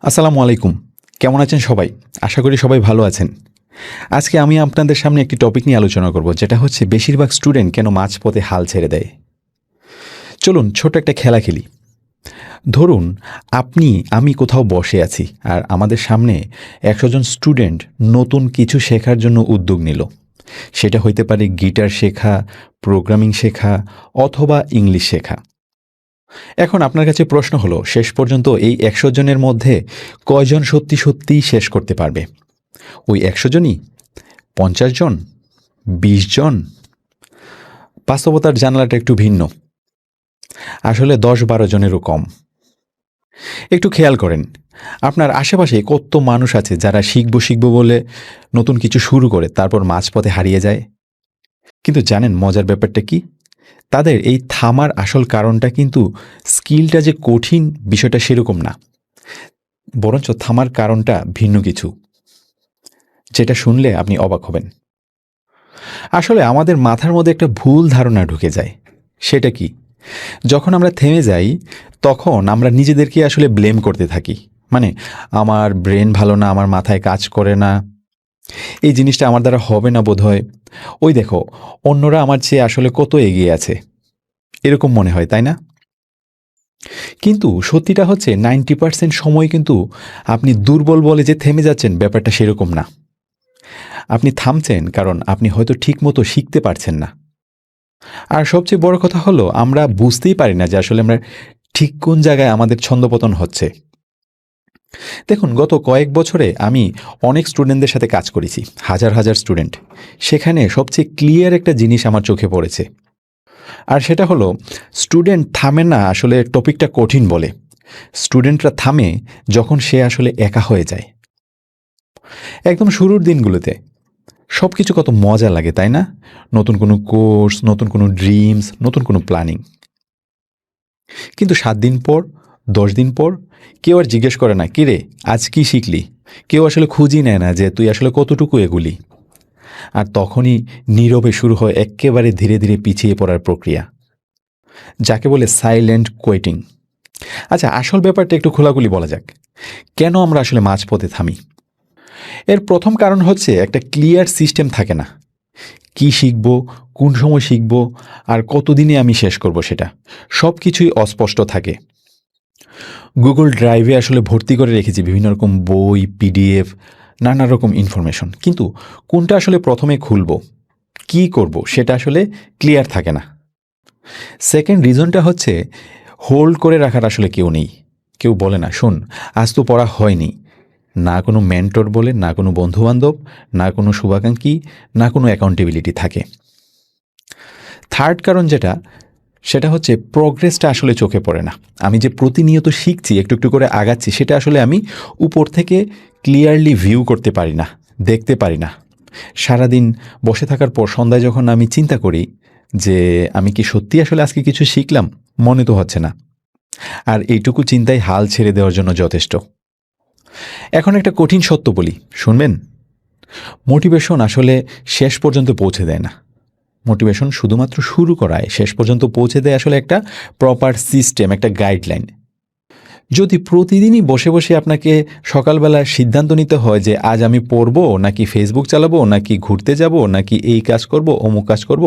আসসালামু আলাইকুম। কেমন আছেন সবাই? আশা করি সবাই ভালো আছেন। আজকে আমি আপনাদের সামনে একটি টপিক নিয়ে আলোচনা করব, যেটা হচ্ছে বেশিরভাগ স্টুডেন্ট কেন মাঝপথে হাল ছেড়ে দেয়। চলুন ছোট্ট একটা খেলা খেলি। ধরুন আমি কোথাও বসে আছি আর আমাদের সামনে ১০০ জন স্টুডেন্ট নতুন কিছু শেখার জন্য উদ্যোগ নিল। সেটা হইতে পারে গিটার শেখা, প্রোগ্রামিং শেখা অথবা ইংলিশ শেখা। এখন আপনার কাছে প্রশ্ন হলো, শেষ পর্যন্ত এই ১০০ জনের মধ্যে কয়জন সত্যিই শেষ করতে পারবে? ওই ১০০ জনই? ৫০ জন? ২০ জন? বাস্তবতার জানালাটা একটু ভিন্ন। আসলে ১০-১২ জনেরও কম। একটু খেয়াল করেন, আপনার আশেপাশে কত মানুষ আছে যারা শিখব বলে নতুন কিছু শুরু করে তারপর মাঝপথে হারিয়ে যায়। কিন্তু জানেন মজার ব্যাপারটা কি? তাদের এই থামার আসল কারণটা কিন্তু স্কিলটা যে কঠিন বিষয়টা সেরকম না। বরঞ্চ থামার কারণটা ভিন্ন কিছু, যেটা শুনলে আপনি অবাক হবেন। আসলে আমাদের মাথার মধ্যে একটা ভুল ধারণা ঢুকে যায়। সেটা কি? যখন আমরা থেমে যাই, তখন আমরা নিজেদেরকে আসলে ব্লেম করতে থাকি। মানে, আমার ব্রেন ভালো না, আমার মাথায় কাজ করে না, এই জিনিসটা আমার দ্বারা হবে না বোধহয়। ওই দেখো, অন্যরা আমার চেয়ে আসলে কত এগিয়ে আছে। এরকম মনে হয়, তাই না? কিন্তু সত্যিটা হচ্ছে 90% সময় কিন্তু আপনি দুর্বল বলে যে থেমে যাচ্ছেন, ব্যাপারটা সেরকম না। আপনি থামছেন কারণ আপনি হয়তো ঠিকমতো শিখতে পারছেন না। আর সবচেয়ে বড় কথা হলো, আমরা বুঝতেই পারি না যে আসলে আমরা ঠিক কোন জায়গায় আমাদের ছন্দপতন হচ্ছে। দেখুন, গত কয়েক বছরে আমি অনেক স্টুডেন্টদের সাথে কাজ করেছি, হাজার স্টুডেন্ট। সেখানে সবচেয়ে ক্লিয়ার একটা জিনিস আমার চোখে পড়েছে। আর সেটা হলো, স্টুডেন্ট থামে না আসলে টপিকটা কঠিন বলে। স্টুডেন্টরা থামে যখন সে আসলে একা হয়ে যায়। একদম শুরুর দিনগুলোতে সবকিছু কত মজা লাগে, তাই না? নতুন কোনো কোর্স, নতুন কোনো ড্রিমস, নতুন কোনো প্ল্যানিং। কিন্তু ৭ দিন পর, ১০ দিন পর কেউ আর জিজ্ঞেস করে না, কিরে আজ কি শিখলি? কেউ আসলে খুঁজই নেয় না যে তুই আসলে কতটুকু এগুলি। আর তখনই নীরবে শুরু হয় এক্কেবারে ধীরে পিছিয়ে পড়ার প্রক্রিয়া, যাকে বলে সাইলেন্ট কোয়েটিং। আচ্ছা, আসল ব্যাপারটা একটু খোলাখুলি বলা যাক। কেন আমরা আসলে মাঝপথে থামি? এর প্রথম কারণ হচ্ছে, একটা ক্লিয়ার সিস্টেম থাকে না। কি শিখব, কোন সময় শিখব, আর কতদিনে আমি শেষ করব, সেটা সব কিছুই অস্পষ্ট থাকে। গুগল ড্রাইভে আসলে ভর্তি করে রেখেছি বিভিন্ন রকম বই, পিডিএফ, নানা রকম ইনফরমেশন, কিন্তু কোনটা আসলে প্রথমে খুলব, কি করব, সেটা আসলে ক্লিয়ার থাকে না। সেকেন্ড রিজনটা হচ্ছে, হোল্ড করে রাখার আসলে কেউ নেই। কেউ বলে না, শোন আজ তো পড়া হয়নি। না কোনো মেন্টর বলে, না কোনো বন্ধুবান্ধব, না কোনো শুভাকাঙ্ক্ষী, না কোনো অ্যাকাউন্টেবিলিটি থাকে। থার্ড কারণ যেটা, সেটা হচ্ছে প্রোগ্রেসটা আসলে চোখে পড়ে না। আমি যে প্রতিনিয়ত শিখছি, একটু করে আগাচ্ছি, সেটা আসলে আমি উপর থেকে ক্লিয়ারলি ভিউ করতে পারি না, দেখতে পারি না। সারাদিন বসে থাকার পর সন্ধ্যায় যখন আমি চিন্তা করি যে আমি কি সত্যি আসলে আজকে কিছু শিখলাম, মনে তো হচ্ছে না। আর এইটুকু চিন্তাই হাল ছেড়ে দেওয়ার জন্য যথেষ্ট। এখন একটা কঠিন সত্য বলি, শুনবেন? মোটিভেশন আসলে শেষ পর্যন্ত পৌঁছে দেয় না। মোটিভেশন শুধুমাত্র শুরু করায়, শেষ পর্যন্ত পৌঁছে দেয় আসলে একটা প্রপার সিস্টেম, একটা গাইডলাইন। যদি প্রতিদিনই বসে আপনাকে সকালবেলা সিদ্ধান্ত নিতে হয় যে আজ আমি পড়বো নাকি ফেসবুক চালাবো, নাকি ঘুরতে যাব, নাকি এই কাজ করব, অমুক কাজ করব,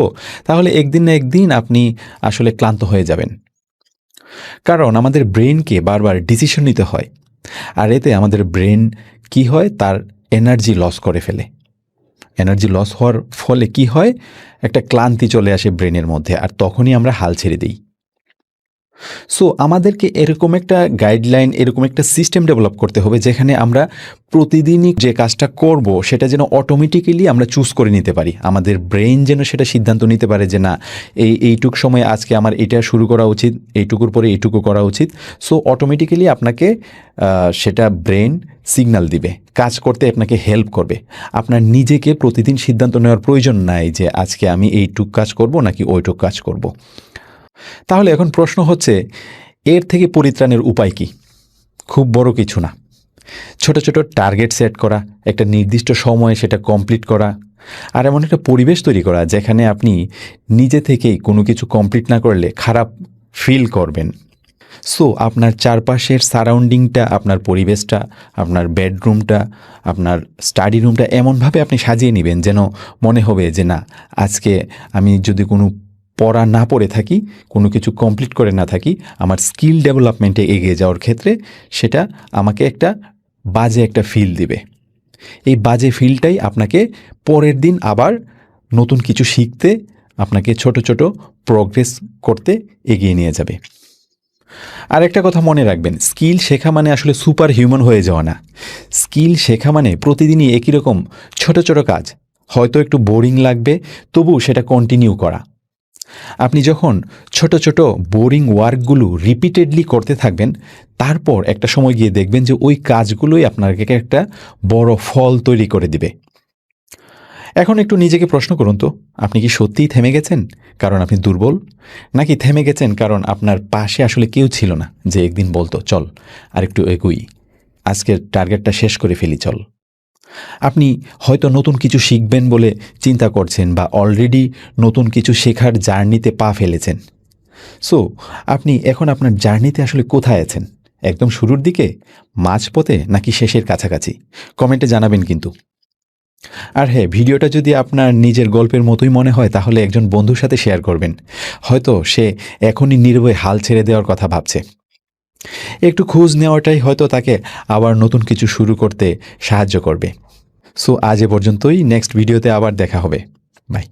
তাহলে একদিন না একদিন আপনি আসলে ক্লান্ত হয়ে যাবেন। কারণ আমাদের ব্রেনকে বারবার ডিসিশন নিতে হয়। আর এতে আমাদের ব্রেন কি হয়, তার এনার্জি লস করে ফেলে। এনার্জি লস হওয়ার ফলে কি হয়, একটা ক্লান্তি চলে আসে ব্রেনের মধ্যে, আর তখনই আমরা হাল ছেড়ে দিই। সো আমাদেরকে এরকম একটা গাইডলাইন, এরকম একটা সিস্টেম ডেভেলপ করতে হবে, যেখানে আমরা প্রতিদিনই যে কাজটা করব সেটা যেন অটোমেটিক্যালি আমরা চুজ করে নিতে পারি। আমাদের ব্রেন যেন সেটা সিদ্ধান্ত নিতে পারে যে না, এইটুক সময় আজকে আমার এটা শুরু করা উচিত, এইটুকুর পরে এইটুকু করা উচিত। সো অটোমেটিক্যালি আপনাকে সেটা ব্রেন সিগন্যাল দিবে, কাজ করতে আপনাকে হেল্প করবে। আপনার নিজেকে প্রতিদিন সিদ্ধান্ত নেওয়ার প্রয়োজন নাই যে আজকে আমি এইটুক কাজ করব নাকি ওইটুক কাজ করব। তাহলে এখন প্রশ্ন হচ্ছে, এর থেকে পরিত্রাণের উপায় কি? খুব বড় কিছু না। ছোট টার্গেট সেট করা, একটা নির্দিষ্ট সময়ে সেটা কমপ্লিট করা, আর এমন একটা পরিবেশ তৈরি করা যেখানে আপনি নিজে থেকেই কোনো কিছু কমপ্লিট না করলে খারাপ ফিল করবেন। সো আপনার চারপাশের সারাউন্ডিংটা, আপনার পরিবেশটা, আপনার বেডরুমটা, আপনার স্টাডি রুমটা এমনভাবে আপনি সাজিয়ে নেবেন যেন মনে হবে যে না, আজকে আমি যদি কোনো পড়া না পড়ে থাকি, কোনো কিছু কমপ্লিট করে না থাকি, আমার স্কিল ডেভেলপমেন্টে এগিয়ে যাওয়ার ক্ষেত্রে সেটা আমাকে একটা বাজে একটা ফিল দিবে। এই বাজে ফিলটাই আপনাকে পরের দিন আবার নতুন কিছু শিখতে, আপনাকে ছোট ছোট প্রোগ্রেস করতে এগিয়ে নিয়ে যাবে। আর একটা কথা মনে রাখবেন, স্কিল শেখা মানে আসলে সুপার হিউম্যান হয়ে যাওয়া না। স্কিল শেখা মানে প্রতিদিনই একই রকম ছোট ছোট কাজ, হয়তো একটু বোরিং লাগবে, তবু সেটা কন্টিনিউ করা। আপনি যখন ছোট ছোট বোরিং ওয়ার্কগুলো রিপিটেডলি করতে থাকবেন, তারপর একটা সময় গিয়ে দেখবেন যে ওই কাজগুলোই আপনাকে একটা বড় ফল তৈরি করে দিবে। এখন একটু নিজেকে প্রশ্ন করুন তো, আপনি কি সত্যিই থেমে গেছেন কারণ আপনি দুর্বল, নাকি থেমে গেছেন কারণ আপনার পাশে আসলে কেউ ছিল না যে একদিন বলতো চল আর একটু এগোই, আজকের টার্গেটটা শেষ করে ফেলি চল। আপনি হয়তো নতুন কিছু শিখবেন বলে চিন্তা করছেন, বা অলরেডি নতুন কিছু শেখার জার্নিতে পা ফেলেছেন। সো আপনি এখন আপনার জার্নিতে আসলে কোথায় আছেন? একদম শুরুর দিকে, মাঝপথে, নাকি শেষের কাছাকাছি? কমেন্টে জানাবেন কিন্তু। আর হ্যাঁ, ভিডিওটা যদি আপনার নিজের গল্পের মতোই মনে হয় তাহলে একজন বন্ধুর সাথে শেয়ার করবেন। হয়তো সে এখনই নীরবে হাল ছেড়ে দেওয়ার কথা ভাবছে। একটু খোঁজ নেওয়াটাই হয়তো তাকে আবার নতুন কিছু শুরু করতে সাহায্য করবে। সো আজ এ পর্যন্তই, নেক্সট ভিডিওতে আবার দেখা হবে। বাই।